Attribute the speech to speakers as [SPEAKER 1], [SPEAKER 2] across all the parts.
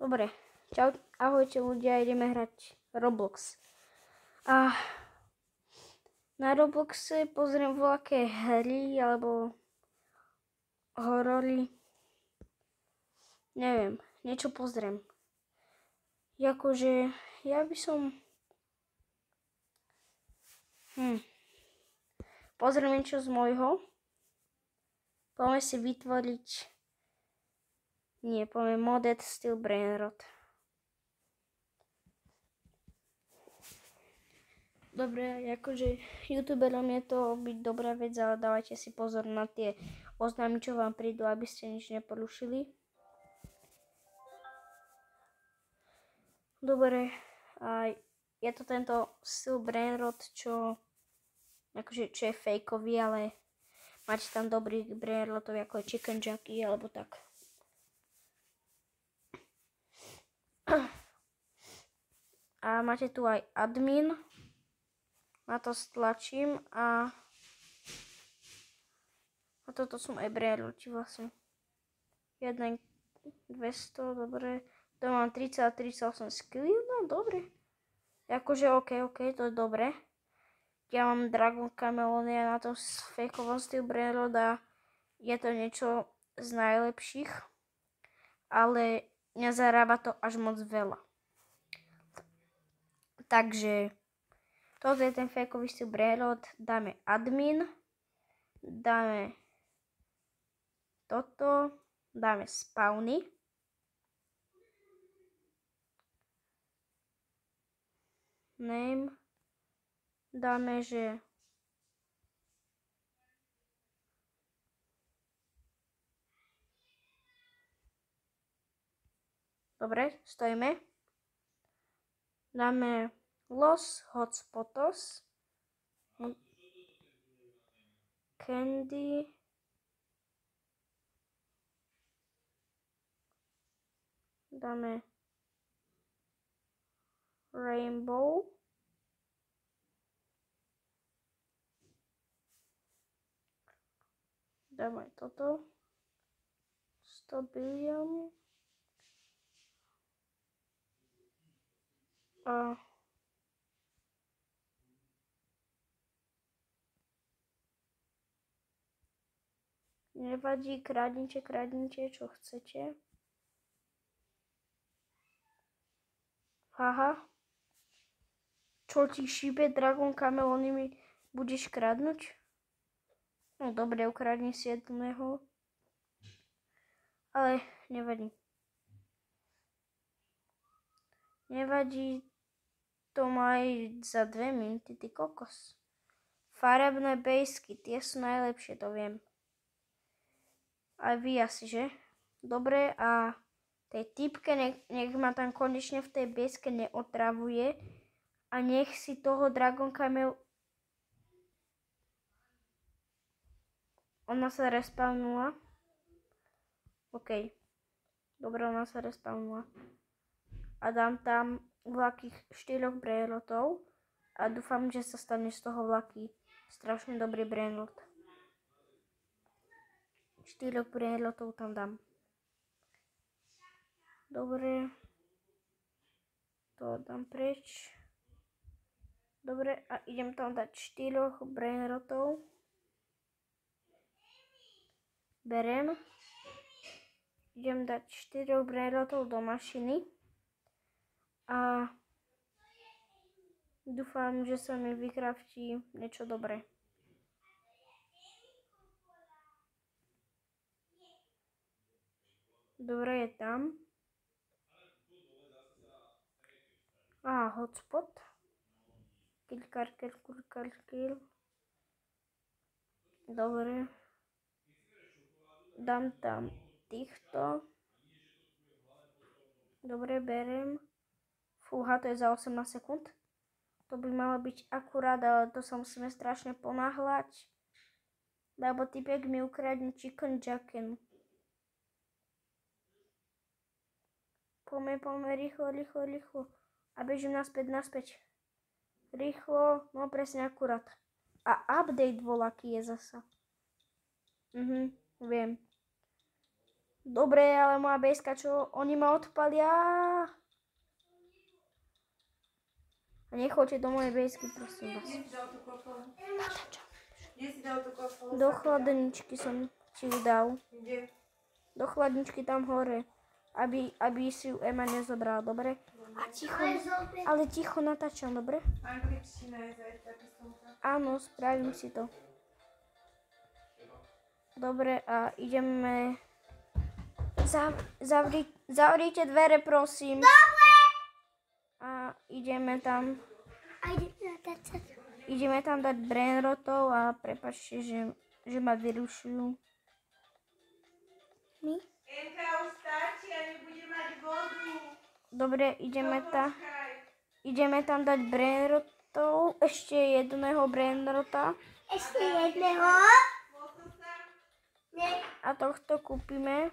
[SPEAKER 1] Dobre, čau, ahojte ľudia, ideme hrať Roblox. A na Robloxe pozriem voľaké hry, alebo horory. Neviem, niečo pozriem. Akože, ja by som... Pozriem niečo z môjho. Poďme si vytvoriť... poďme Modded Steel Brainrot. Dobre, akože youtuberom je to byť dobrá vec, ale dávajte si pozor na tie oznámy, čo vám prídu, aby ste nič neporušili. Dobre, a je to tento Steel Brainrot, čo je fejkový, ale máte tam dobrý brainrotov, ako je Chicken Jockey, alebo tak. A máte tu aj admin. Na to stlačím a toto sú aj brainroti vlastne. 1, 200, dobre. To mám 30 a 38 skill, no dobre. Akože OK, to je dobre. Ja mám Dragon Chameleonia na tom fejkovom Steel Brainrot a je to niečo z najlepších. Ale nezarába to až moc veľa. Takže toto je ten fejkový Steel Brainrot. Dáme admin. Dáme toto. Dáme spawny. Name. Dáme, že dobre, stojíme. Dáme Los Hotspotos. Candy. Dáme Rainbow. Dáme toto. 100 bilión. A nevadí, kradnite, čo chcete. Haha. Čo ti šíbe, Dragon Chameleony mi budeš kradnúť? No dobre, ukradni si jedného. Ale nevadí. Nevadí, to má aj za 2 minúty, ty kokos. Farebné bejsky, tie sú najlepšie, to viem. Aj vy asi, že? Dobre, a tej typke nech ma tam konečne v tej bejske neotravuje. A nech si toho Dragon Camel... Ona sa respawnula. OK. Dobre, ona sa respawnula. A dám tam vlakých 4 brainrotov. A dúfam, že sa stane z toho vlaky strašne dobrý brainrot. 4 brainrotov tam dám. Dobre. To dám preč. Dobre, a idem tam dať 4 brainrotov. Berem. Idem dať 4 brainrotov do mašiny. A dúfam, že sa mi vykraftí niečo dobré. Dobre, je tam. Aha, hotspot. Kill. Dobre. Dám tam týchto. Dobre, berem. Fúha, to je za 18 sekúnd. To by malo byť akurát, ale to sa musíme strašne ponáhľať. Lebo typek mi ukradne Chicken Jockey. Poďme, rýchlo. A bežím naspäť. Rýchlo, no presne akurát. A update voľaký je zasa. Viem. Dobre, ale moja bejska, čo? Oni ma odpalia. A nechoďte do mojej bejsky, prosím vás. Do chladničky som ti ju dal. Do chladničky tam hore. Aby si ju Ema nezobrala, dobre? A ticho, ale ticho natáčam, dobre? Áno, spravím si to. Dobre, a ideme... Zavrite dvere, prosím. Dobre! A ideme tam dať brainrotov a prepáčte, že ma vyrušujú. My?
[SPEAKER 2] Enka už stačí a nebude mať vodu.
[SPEAKER 1] Dobre, ideme tam dať brainrotov. Ešte jedného brainrota.
[SPEAKER 3] Ešte jedného?
[SPEAKER 1] A tohto kúpime.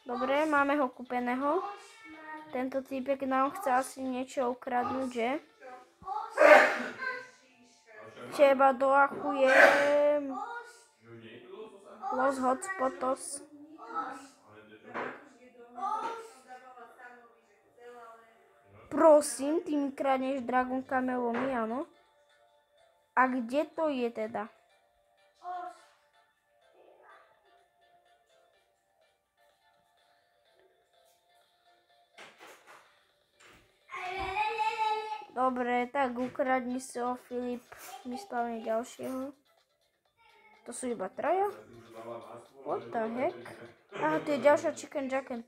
[SPEAKER 1] Dobre, máme ho kúpeného. Tento týpek nám chce asi niečo ukradnúť, že? Teba doachujem. Los hotspotos. Prosím, ty mi kradneš Dragon Camelomy, áno? A kde to je teda? Dobre, tak ukradni si ho, Filip, myslím ďalšieho. To sú iba traja? What the heck? Aha, to je ďalšia chicken jacket.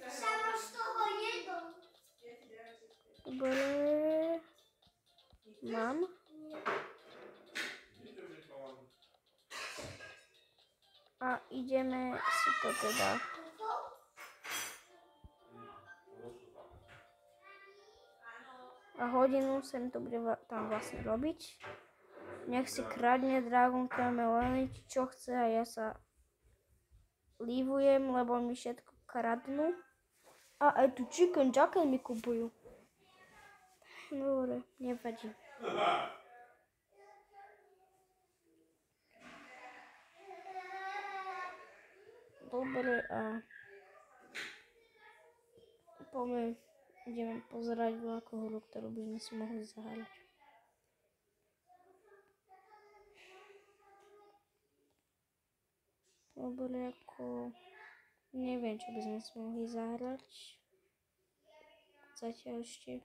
[SPEAKER 3] Sama z toho jedol.
[SPEAKER 1] Dobre. Mám. A ideme si to teda... A hodinu sem to bude tam vlastne robiť. Nech si kradne Dragon Camelomy, čo chce a ja sa lívujem, lebo mi všetko kradnú. A aj tu chicken jacket mi kupujú. Dobre, nevadí. Dobre, a ideme pozerať veľkú hru, ktorú by sme si mohli zahrať. Dobre, ako... Neviem, čo by sme si mohli zahrať. Zatiaľ ešte.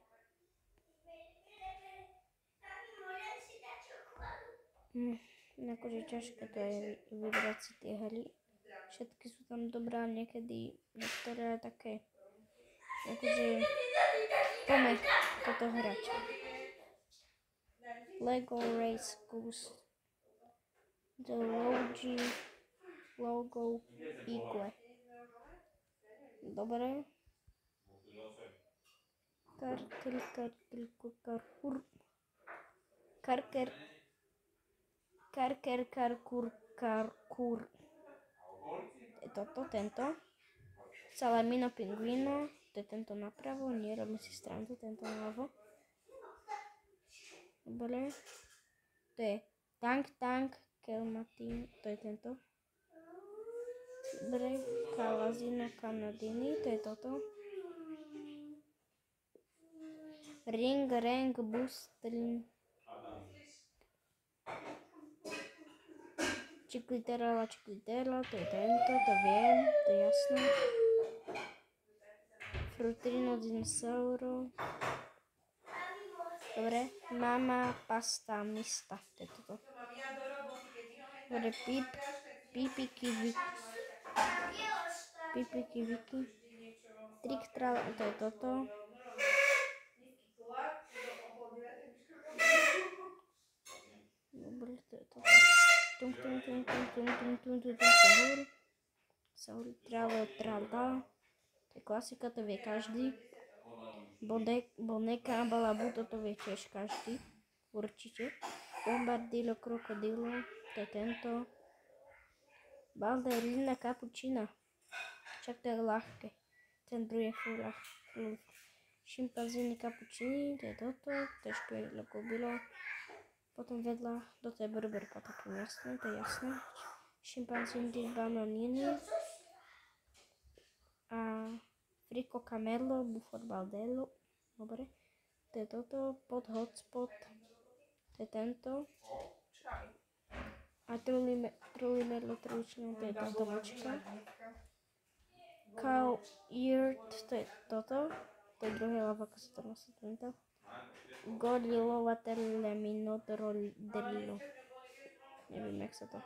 [SPEAKER 1] Akože ťažké to je vybrať si tie hry. Všetky sú tam dobré, niekedy niektoré také. Akože poďme toto hrať. Lego Race Goose. The Logo Eagle. Dobre. Karkur. Tento. Salamino Pinguino. To je tento napravo. Nie, robím si stranu, tento naľavo. Dobre. To je Tank. Kelmatin. To je tento. Dobre. Calazino Canadini. To je toto. Ring Boostrin. Chiquitera, to je tento, to viem, to je jasné. Frutrino Dinosauro. Dobre, Mama Pasta Mista, to je toto. Dobre, Pipiki Viki. Triktral, to je toto. Dobre, to je toto. Sahur, tralda. To je klasika, to vie každý. Boneka Balabu, toto vie tiež každý. Určite. Bombardilo Krokodilo, to je tento. Ballerina Cappuccina. Však to je ľahké. Ten druhý je furt. Šimpanzíny kapučíny, to je toto, to je špedlo kobilo. Potom vedľa, toto je burger potopný, jasné, to je jasné. Šimpanzíny bananiny. A frico camello, bufor baldello, dobre. To je toto, pod hotspot, to je tento. A trulimerlo tručný, to je táto vočka. Cow eared, to je toto. To je druhé lavo, ako sa to nosí tento. Gorilo waterlemino drillo. Neviem, jak sa to.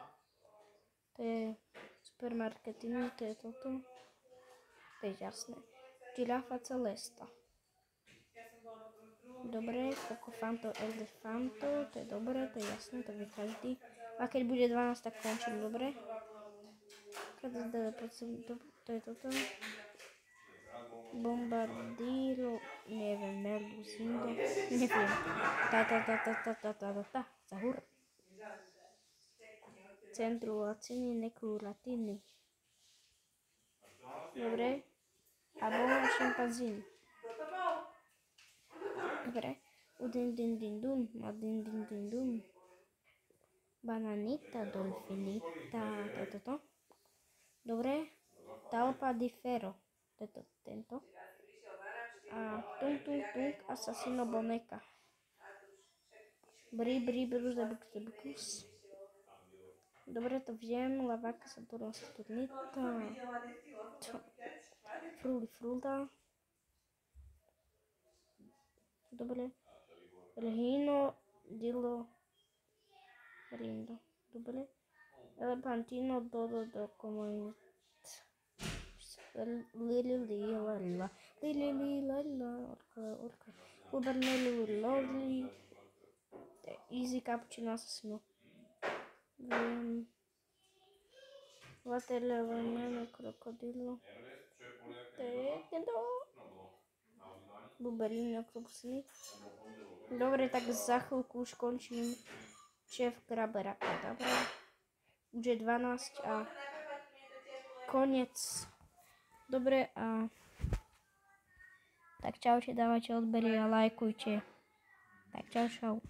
[SPEAKER 1] To je supermarketiny, to je toto. To je jasné. Girafa celesta. Dobre, Cocofanto elefanto, to je dobré, to je jasné, to vie každý. A keď bude 12, tak končím, dobre. To je toto. Bombardiro, neviem, Merluzindo, neviem. Zahur. Centru Lacini, Necru Latini. Dobre. A bola šimpanzín. Dobre. Udin din din dun, madin din din dun. Bananita, dolfinita, to je toto. Dobre. Talpa di ferro, to je tento. A tung tung tung, assassino boneca. Bri bri bruze bukus. Dobre, to viem, la vaca Saturnita. Fruli frulta. Dobre. Regino dillo rindo. Dobre. Elefantino dodo do comunit. Orca. Udernelu lovely. Easy cappuccino assassino. Watermelon krokodilo. To je tento. Buberín okrupsný. Dobre, tak za chvíľku už končím šéf Kraberaka. Dobre. Už je 12 a koniec. Dobre a tak čaute, dávajte odbery a lajkujte. Tak čau.